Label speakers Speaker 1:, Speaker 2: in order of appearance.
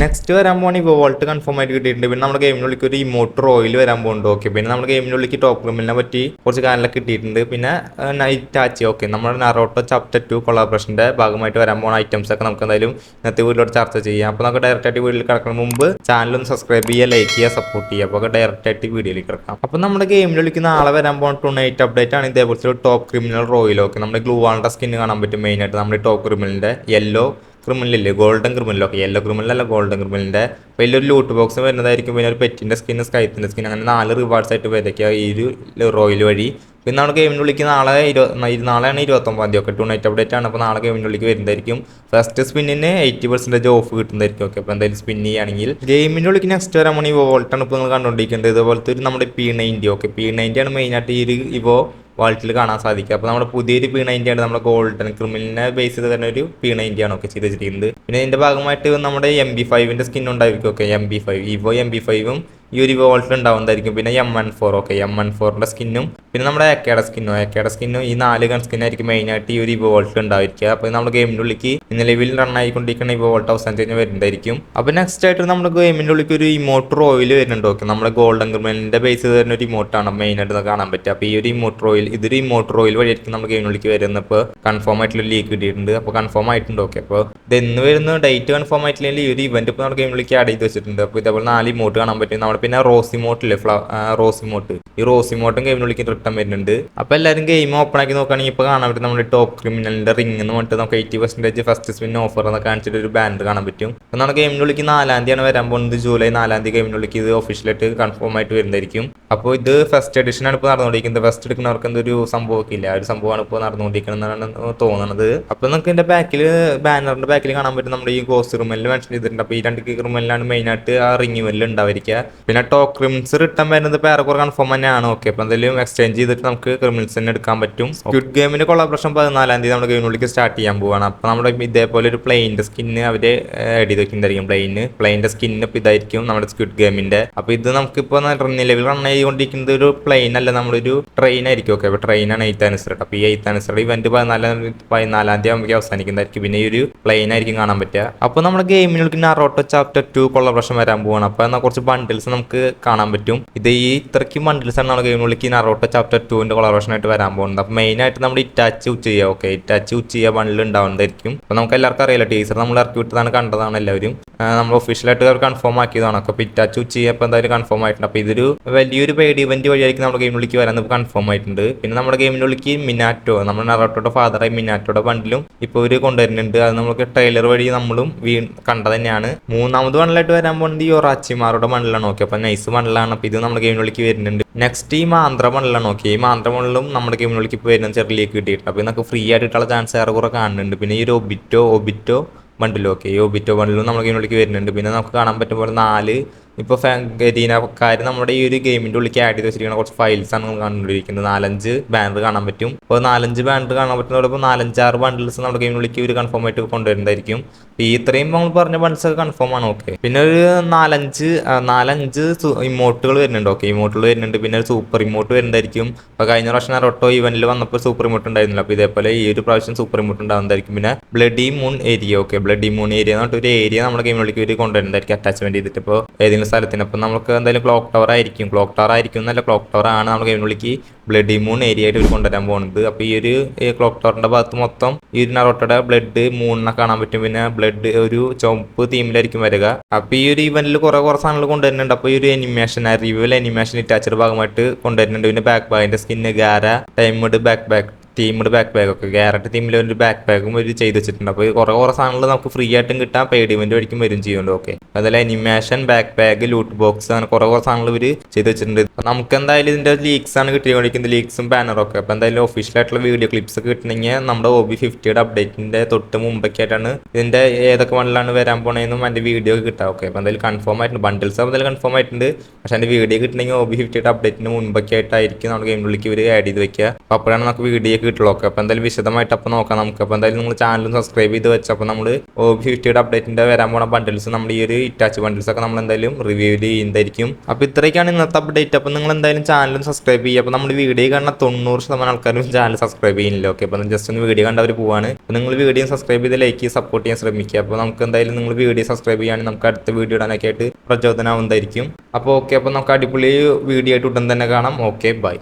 Speaker 1: Next വരാൻ പോകണ ഇപ്പോൾ വോൾട്ട് കൺഫേം ആയിട്ട് കിട്ടിയിട്ടുണ്ട്. പിന്നെ നമ്മുടെ ഗെയിമിനുള്ളിൽ ഒരു ഇമോട്ട് റോയിൽ വരാൻ പോകുന്നുണ്ട്. ഓക്കെ, പിന്നെ നമ്മുടെ ഗെയിമിനുള്ളിൽ ടോപ്പ് ക്രിമിനലിനെ പറ്റി കുറച്ച് കാര്യങ്ങളൊക്കെ കിട്ടിയിട്ടുണ്ട്. പിന്നെ നൈറ്റ് ആച്ചി, ഓക്കെ, നമ്മുടെ നറോട്ടോ ചാപ്റ്റർ 2 കൊളാബറേഷൻ്റെ ഭാഗമായിട്ട് വരാൻ പോകുന്ന ഐറ്റംസ് ഒക്കെ നമുക്ക് എന്തായാലും ഇന്നത്തെ വീഡിയോയിൽ ചർച്ച ചെയ്യാം. അപ്പോൾ നമുക്ക് ഡയറക്റ്റ് ആയിട്ട് വീഡിയോയിൽ കിടക്കുന്ന മുമ്പ് ചാനലൊന്ന് സബ്സ്ക്രൈബ് ചെയ്യുക, ലൈക്ക് ചെയ്യുക, സപ്പോർട്ട് ചെയ്യുക. അപ്പോൾ ഡയറക്റ്റ് ആയിട്ട് വീഡിയോയിൽ കിടക്കാം. അപ്പോൾ നമ്മുടെ ഗെയിമിനുള്ളിൽ നാളെ വരാൻ പോകുന്ന നൈറ്റ് അപ്ഡേറ്റ് ആണ് ഇതേപോലത്തെ ഒരു ടോപ്പ് ക്രിമിനൽ റോയിൽ. ഓക്കെ, നമ്മുടെ ഗ്ലൂവാളുടെ സ്കിന്ന് കാണാൻ പറ്റും. മെയിനായിട്ട് നമ്മുടെ ടോപ്പ് ക്രിമിനലിൻ്റെ യെല്ലോ ക്രിമിനലില്ലേ, ഗോൾഡൻ ക്രിമിനലൊക്കെ, യെല്ലോ ക്രിമിനലല്ല ഗോൾഡൻ ക്രിമിനലിൻ്റെ വലിയൊരു ലൂട്ട് ബോക്സ് വരുന്നതായിരിക്കും. പിന്നെ ഒരു പെറ്റിൻ്റെ സ്കിന്ന്, സ്കൈത്തിൻ്റെ സ്കിൻ, അങ്ങനെ 4 റിവാർഡ്സ് ആയിട്ട് വരയ്ക്കുക ഈ ഒരു റോയിൽ വഴി. പിന്നെ നമ്മുടെ ഗെയിമിനുള്ളിലേക്ക് നാളെയാണ് 29 ഒക്കെ നൈറ്റ് അപ്ഡേറ്റ് ആണ്. അപ്പോൾ നാളെ ഗെയിമിനുള്ളിലേക്ക് വരുന്നതായിരിക്കും. ഫസ്റ്റ് സ്പിന്നിന് 80% ഓഫ് കിട്ടുന്നതായിരിക്കും. ഓക്കെ, അപ്പോൾ എന്തായാലും സ്പിൻ ചെയ്യുകയാണെങ്കിൽ ഗെയിമിനുള്ളിലേക്ക് നെക്സ്റ്റ് വരാൻ പോണി വോൾട്ടാണ് ഇപ്പോൾ നിങ്ങൾ കണ്ടുകൊണ്ടിരിക്കുന്നത്. ഇതുപോലത്തെ ഒരു നമ്മുടെ P90. ഓക്കെ, P90 ആണ് മെയിനായിട്ട് ഈ ഒരു ഇവോ വാൾട്ടിൽ കാണാൻ സാധിക്കുക. അപ്പോൾ നമ്മുടെ പുതിയൊരു P90 ആണ്, നമ്മുടെ ഗോൾഡൻ ക്രിമിനലിനെ ബേസ് ചെയ്ത് തന്നെ ഒരു P90 ആണ് ഒക്കെ ചെയ്ത് വെച്ചിരിക്കുന്നത്. പിന്നെ ഇതിൻ്റെ ഭാഗമായിട്ട് നമ്മുടെ MB5ൻ്റെ സ്കിൻ ഉണ്ടായിരിക്കും. ഓക്കെ, MB5 ഇവോ MB5ഉം ഈ ഒരു വോൾട്ടിൽ ഉണ്ടാവുന്നതായിരിക്കും. പിന്നെ M14, ഓക്കെ, M14ൻ്റെ സ്കിന്നും പിന്നെ നമ്മുടെ AKയുടെ സ്കിന്നും ഈ 4 ഗൺ സ്കിന്നായിരിക്കും മെയിനായിട്ട് ഈ ഒരു വോൾട്ടിൽ ഉണ്ടായിരിക്കുക. അപ്പോൾ നമ്മുടെ ഗെയിമിൻ്റെ ഉള്ളിലേക്ക് നിലവിൽ റൺ ആയിക്കൊണ്ടിരിക്കുന്ന ഈ വോൾട്ട് അവസാനം കഴിഞ്ഞ് വരുന്നതായിരിക്കും. അപ്പോൾ നെക്സ്റ്റ് ആയിട്ട് നമ്മുടെ ഗെയിമിൻ്റെ ഉള്ളിലേക്ക് ഒരു ഇമോട്ട് റോയിൽ വരുന്നുണ്ട്. ഓക്കെ, നമ്മുടെ ഗോൾഡൻ ക്രിമിനലിൻ്റെ ബേസ് ചെയ്ത് വരുന്ന ഒരു ഇമോട്ടാണ് മെയിനായിട്ട് കാണാൻ പറ്റുക. അപ്പോൾ ഈ ഒരു ഇതൊരു ഇമോട്ട് റോയിൽ വഴിയായിരിക്കും നമ്മുടെ ഗെയിമിലേക്ക് വരുന്നത്. ഇപ്പോൾ കൺഫേം ആയിട്ടുള്ള ലീക്ക് കിട്ടിയിട്ടുണ്ട്. അപ്പോൾ കൺഫേം ആയിട്ടുണ്ട്. ഓക്കെ, അപ്പോൾ ഇത് എന്ന് വരുന്ന ഡേറ്റ് കൺഫേം ആയിട്ടില്ലെങ്കിൽ ഈ ഒരു ഇവന്റ് ഇപ്പോൾ നമ്മുടെ ഗെയിമിലേക്ക് ആഡ് ചെയ്ത് വെച്ചിട്ടുണ്ട്. അപ്പോൾ ഇതേപോലെ 4 ഇമോട്ട് കാണാൻ പറ്റും. നമ്മുടെ പിന്നെ റോസ് ഇമോട്ടില്ലേ, ഈ റോസ് ഇമോട്ടും ഗെയിമിനുള്ളിലേക്ക് റിട്ടേൺ വരുന്നുണ്ട്. അപ്പോൾ എല്ലാവരും ഗെയിം ഓപ്പൺ ആക്കി നോക്കുകയാണെങ്കിൽ ഇപ്പോൾ കാണാൻ പറ്റും നമ്മുടെ ടോപ്പ് ക്രിമിനലിൻ്റെ റിംഗ് എന്ന് പറഞ്ഞിട്ട് നമുക്ക് 80% ഫസ്റ്റ് സ്പിൻ ഓഫർ എന്നൊക്കെ കാണിച്ചിട്ട് ഒരു ബാനർ കാണാൻ പറ്റും. അപ്പോൾ നമ്മുടെ ഗെയിമിനുള്ളിലേക്ക് 4-ാം തീയതിയാണ് വരാൻ പോകുന്നത്. ജൂലൈ 4-ാം തീയതി ഗെയിമിനുള്ളിലേക്ക് ഇത് ഒഫീഷ്യലായിട്ട് കൺഫേം ആയിട്ട് വരുന്നതായിരിക്കും. അപ്പോൾ ഇത് ഫസ്റ്റ് എഡിഷനാണ് ഇപ്പോൾ നടന്നുകൊണ്ടിരിക്കുന്നത്. ഫസ്റ്റ് എടുക്കുന്നവർക്ക് എന്തൊരു സംഭവമൊക്കെ ഇല്ല, ആ ഒരു സംഭവമാണ് ഇപ്പോൾ നടന്നുകൊണ്ടിരിക്കുന്നതെന്നാണ് തോന്നുന്നത്. അപ്പോൾ നമുക്ക് ഇതിൻ്റെ ബാനറിൻ്റെ ബാക്കിൽ കാണാൻ പറ്റും നമ്മുടെ ഈ ഗോസ്റ്റ് ക്രിമിനൽ മെൻഷൻ ചെയ്തിട്ടുണ്ട്. അപ്പോൾ ഈ 2 ക്രിമിനലാണ് മെയിനായിട്ട് ആ റിംഗ് വെല്ലിൽ ഉണ്ടായിരിക്കുക. പിന്നെ ടോപ്പ് ക്രിമിനൽസ് റിട്ടേൺ വരുന്നത് ഇപ്പോൾ ഏറെക്കുറെ കൺഫേം തന്നെയാണ്. ഓക്കെ, അപ്പോൾ എന്തെങ്കിലും എക്സ്ചേഞ്ച് ചെയ്തിട്ട് നമുക്ക് ക്രിമിനൽസ് തന്നെ എടുക്കാൻ പറ്റും. സ്ക്വിഡ് ഗെയിമിൻ്റെ കൊളാബറേഷൻ 14-ാം തീയതി നമ്മുടെ ഗെയിമിനുള്ളിലേക്ക് സ്റ്റാർട്ട് ചെയ്യാൻ പോവുകയാണ്. അപ്പോൾ നമ്മുടെ ഇതേപോലെ ഒരു പ്ലെയിൻ്റെ സ്കിന്ന് അവർ ആഡ് ചെയ്ത് വെക്കുന്നതായിരിക്കും. പ്ലെയിൻ്റെ സ്കിന്ന് ഇപ്പോൾ ഇതായിരിക്കും നമ്മുടെ സ്ക്വിഡ് ഗെയിമിൻ്റെ. അപ്പോൾ ഇത് നമുക്കിപ്പോൾ നിലവിൽ റൺ ചെയ്തുകൊണ്ടിരിക്കുന്നത് ഒരു പ്ലെയിൻ അല്ല, നമ്മളൊരു ട്രെയിൻ ആയിരിക്കും. ഓക്കെ, അപ്പോൾ ട്രെയിനാണ് 8th ആനിവേഴ്സറി. അപ്പോൾ ഈ 8th ആനിവേഴ്സറി ഇവന്റ് 14-ാം തീയതി ആകുമ്പോൾ അവസാനിക്കുന്നതായിരിക്കും. പിന്നെ ഈ ഒരു പ്ലെയിൻ ആയിരിക്കും കാണാൻ പറ്റുക. അപ്പോൾ നമ്മുടെ ഗെയിമിനുള്ളിൽ നറോട്ടോ ചാപ്റ്റർ 2 കൊളാബറേഷൻ വരാൻ പോവാണ്. അപ്പോൾ എന്നാൽ കുറച്ച് ബണ്ടിൽസ് നമുക്ക് കാണാൻ പറ്റും. ഇത് ഈ ഇത്രയ്ക്കും ബണ്ടിൽസ് ആണ് നമ്മുടെ ഗെയിമിനുള്ളിൽ നറോട്ടോ ചാപ്റ്റർ 2ൻ്റെ കൊളാബറേഷൻ ആയിട്ട് വരാൻ പോകുന്നത്. അപ്പോൾ മെയിനായിട്ട് നമ്മുടെ ഇറ്റാച്ച് ഉച്ചയ്യ, ഓക്കെ, ഇറ്റാച്ച് ഉച്ചയ്യ ബണ്ടിൽ ഉണ്ടാവുന്നതായിരിക്കും. അപ്പോൾ നമുക്ക് എല്ലാവർക്കും അറിയില്ല, ടീച്ചർ നമ്മൾ ഇറക്കി വിട്ടതാണ്, കണ്ടതാണ് എല്ലാവരും. നമ്മൾ ഒഫീഷ്യലായിട്ട് കൺഫേം ആക്കിയതാണ്. അപ്പോൾ ഇറ്റാച്ച് ഉച്ചയ്യ ഇപ്പോൾ എന്തായാലും കൺഫേം ആയിട്ടുണ്ട്. അപ്പോൾ ഇതൊരു വലിയൊരു പെയ്ഡ് ഇവന്റ് വഴിയായിരിക്കും നമ്മുടെ ഗെയിമിലേക്ക് വരാൻ കൺഫേം ആയിട്ടുണ്ട്. പിന്നെ നമ്മുടെ ഗെയിമിനുള്ളിലേക്ക് മിനാറ്റോ, നമ്മുടെ നറോട്ടോയുടെ ഫാദറായി മിനാറ്റോയുടെ ബണ്ടിലും ഇപ്പോൾ ഒരു കൊണ്ടുവരുന്നുണ്ട്. അത് നമുക്ക് ട്രെയിലർ വഴി നമ്മളും കണ്ടത് തന്നെയാണ്. 3ാമത് ബണ്ടിലായിട്ട് വരാൻ പോകുന്നത് ഈ ഒറാച്ചിമാരുടെ ബണ്ടിലാണ്. ഓക്കെ, അപ്പോൾ നൈസ് ബണ്ടിലാണ്. അപ്പോൾ ഇത് നമ്മുടെ ഗെയിമിനുള്ളിലേക്ക് വരുന്നുണ്ട്. നെക്സ്റ്റ് ഈ മാന്ത്ര ബണ്ടിലാണ്. ഓക്കെ, ഈ മാന്ത്ര ബണ്ടിലും നമ്മുടെ ഗെയിമിനുള്ളിലേക്ക് ഇപ്പോൾ വരുന്ന ചെറിയ കിട്ടിയിട്ടുണ്ട്. അപ്പോൾ നമുക്ക് ഫ്രീ ആയിട്ടുള്ള ചാൻസ് ഏറെക്കുറെ കാണുന്നുണ്ട്. പിന്നെ ഈ ഒരു ഒബിറ്റോ ബണ്ടിലും, ഓക്കെ, ഈ ഒബിറ്റോ ബണ്ടിലും നമ്മുടെ ഗെയിമിനുള്ളിലേക്ക് വരുന്നുണ്ട്. പിന്നെ നമുക്ക് കാണാൻ പറ്റും പോലെ 4 ഇപ്പോൾ ഗരീനക്കാർ നമ്മുടെ ഈ ഒരു ഗെയിമിൻ്റെ ഉള്ളിലേക്ക് ആഡ് ചെയ്ത് വെച്ചിരിക്കുന്ന കുറച്ച് ഫയൽസാണ് നമ്മൾ കണ്ടുകൊണ്ടിരിക്കുന്നത്. 4-5 ബാനർ കാണാൻ പറ്റും. അപ്പോൾ 4-5 ബാനർ കാണാൻ പറ്റുന്നതോടൊപ്പം 4-6 ബണ്ടിൽസ് നമ്മുടെ ഗെയിമിനുള്ളിലേക്ക് ഒരു കൺഫേം ആയിട്ട് കൊണ്ടുവരുന്നതായിരിക്കും. അപ്പോൾ ഈ ഇത്രയും നമ്മൾ പറഞ്ഞ ബണ്ടിൽസ് ഒക്കെ കൺഫേം ആണ്. ഓക്കെ, പിന്നെ ഒരു 4-5 ഇമോട്ടുകൾ വരുന്നുണ്ട്. ഓക്കെ, ഇമോട്ടുകൾ വരുന്നുണ്ട്. പിന്നെ ഒരു സൂപ്പർ ഇമോട്ട് വരുന്നതായിരിക്കും. അപ്പോൾ കഴിഞ്ഞ പ്രാവശ്യം നറോട്ടോ ഇവന്റിൽ വന്നപ്പോൾ സൂപ്പർ ഇമോട്ട് ഉണ്ടായിരുന്നില്ല. അപ്പോൾ ഇതേപോലെ ഈ ഒരു പ്രാവശ്യം സൂപ്പർ ഇമോട്ട് ഉണ്ടാകുന്നതായിരിക്കും. പിന്നെ bloody moon area, okay, bloody moon area എന്ന് പറഞ്ഞിട്ട് ഒരു ഏരിയ നമ്മുടെ ഗെയിമിനുള്ളിലേക്ക് ഒരു കൊണ്ടുവരുന്നതായിരിക്കും അറ്റാച്ച്മെന്റ് ചെയ്തിട്ട്. ഇപ്പോൾ ഏതെങ്കിലും സ്ഥലത്തിന് അപ്പം നമുക്ക് എന്തായാലും ക്ലോക്ക് ടവർ ആയിരിക്കും എന്നല്ല, ക്ലോക്ക് ടവർ ആണ് നമ്മുടെ ഗെയിമിനുള്ളിലേക്ക് ബ്ലഡി മൂൺ ഏരിയ ആയിട്ട് ഒരു കൊണ്ടുവരാൻ പോകുന്നത്. അപ്പോൾ ഈ ഒരു ക്ലോക്ക് ടവറിൻ്റെ ഭാഗത്ത് മൊത്തം ഈ ഒരു നറോട്ടോയുടെ ബ്ലഡ് മൂണിനെ കാണാൻ പറ്റും. പിന്നെ ബ്ലഡ് ഒരു ചുവപ്പ് തീമിലായിരിക്കും വരിക. അപ്പോൾ ഈ ഒരു ഇവന്റിൽ കുറേ സാധനങ്ങൾ കൊണ്ടുവരുന്നുണ്ട്. അപ്പോൾ ഈ ഒരു റിവ്യൂവൽ അനിമേഷൻ ഇറ്റാച്ചഡ് ഭാഗമായിട്ട് കൊണ്ടുവരുന്നുണ്ട്. പിന്നെ ബാക്കിൻ്റെ സ്കിന്ന് ഗാര ടൈംഡ് തീംഡ് ബാക്ക് ബാഗ്, ഒക്കെ ഗ്യാരറ്റ് തീമിൽ ഒരു ബാക്ക് ബാഗും ഒരു ചെയ്ത് വെച്ചിട്ടുണ്ട്. അപ്പോൾ കുറേ സാധനങ്ങൾ നമുക്ക് ഫ്രീ ആയിട്ടും കിട്ടാം, പെയ്ഡ് ഇവന്റ് വഴിക്കും വരും ചെയ്യുന്നുണ്ട്. ഓക്കെ, അതുപോലെ animation, back bag, loot box, അങ്ങനെ കുറേ സാധനങ്ങൾ ഇവർ ചെയ്ത് വെച്ചിട്ടുണ്ട്. നമുക്ക് എന്തായാലും ഇതിൻ്റെ ലീക്സ് ആണ് കിട്ടിക്കൊണ്ടിരിക്കുന്നത്, ലീക്സും ബാനറും ഒക്കെ. അപ്പോൾ എന്തായാലും ഒഫീഷ്യലായിട്ടുള്ള വീഡിയോ ക്ലിപ്സ് ഒക്കെ കിട്ടണമെങ്കിൽ നമ്മുടെ OB50യുടെ അപ്ഡേറ്റിൻ്റെ തൊട്ട് മുമ്പൊക്കെ ആയിട്ടാണ് ഇതിൻ്റെ ഏതൊക്കെ ബണ്ടിലാണ് വരാൻ പോണതെന്നും അതിൻ്റെ വീഡിയോ കിട്ടാം. ഓക്കെ, അപ്പോൾ എന്തായാലും കൺഫേം ആയിട്ടുണ്ട്, ബണ്ടിൽസ് എന്തായാലും കൺഫേം ആയിട്ടുണ്ട്. പക്ഷേ അതിൻ്റെ വീഡിയോ കിട്ടണമെങ്കിൽ OB50യുടെ അപ്ഡേറ്റിന് മുമ്പൊക്കെ ആയിട്ടായിരിക്കും നമ്മുടെ ഗെയിമിനുള്ളിലേക്ക് ഇവർ ആഡ് ചെയ്ത് വെക്കുക. അപ്പോൾ അപ്പോഴാണ് നമുക്ക് വീഡിയോ കിട്ടുള്ളൂ. ഓക്കെ, അപ്പോൾ എന്തായാലും വിശദമായിട്ട് അപ്പോൾ നോക്കാം നമുക്ക്. അപ്പോൾ എന്തായാലും നിങ്ങൾ ചാനലും സബ്സ്ക്രൈബ് ചെയ്ത് വെച്ചപ്പോൾ നമ്മൾ OB50യുടെ അപ്ഡേറ്റിൻ്റെ വരാൻ പോണ ബണ്ടിൽസ് നമ്മൾ ഈ ഒരു ഇറ്റാച്ച് ബണ്ടിൽസ് ഒക്കെ നമ്മൾ എന്തായാലും റിവ്യൂ ചെയ്യുന്നതായിരിക്കും. അപ്പോൾ ഇത്രയൊക്കെയാണ് ഇന്നത്തെ അപ്ഡേറ്റ്. അപ്പോൾ നിങ്ങൾ എന്തായാലും ചാനലും സബ്സ്ക്രൈബ് ചെയ്യുക. അപ്പോൾ നമ്മൾ വീഡിയോ കാണുന്ന 90% ആൾക്കാരും ചാനൽ സബ്സ്ക്രൈബ് ചെയ്യുന്നില്ല. ഓക്കെ, അപ്പോൾ ജസ്റ്റ് ഒന്ന് വീഡിയോ കണ്ടവർ പോവാണ്. അപ്പോൾ നിങ്ങൾ വീഡിയോ സബ്സ്ക്രൈബ് ചെയ്ത് ലൈക്ക് ചെയ്ത് സപ്പോർട്ട് ചെയ്യാൻ ശ്രമിക്കുക. അപ്പോൾ നമുക്ക് എന്തായാലും നിങ്ങൾ വീഡിയോ സബ്സ്ക്രൈബ് ചെയ്യുകയാണെങ്കിൽ നമുക്ക് അടുത്ത വീഡിയോ ഇടാനൊക്കെ ആയിട്ട് പ്രചോദനമാവുന്നതായിരിക്കും. അപ്പോൾ ഓക്കെ, അപ്പോൾ നമുക്ക് അടിപൊളി വീഡിയോ ആയിട്ട് ഉടൻ തന്നെ കാണാം. Okay, by.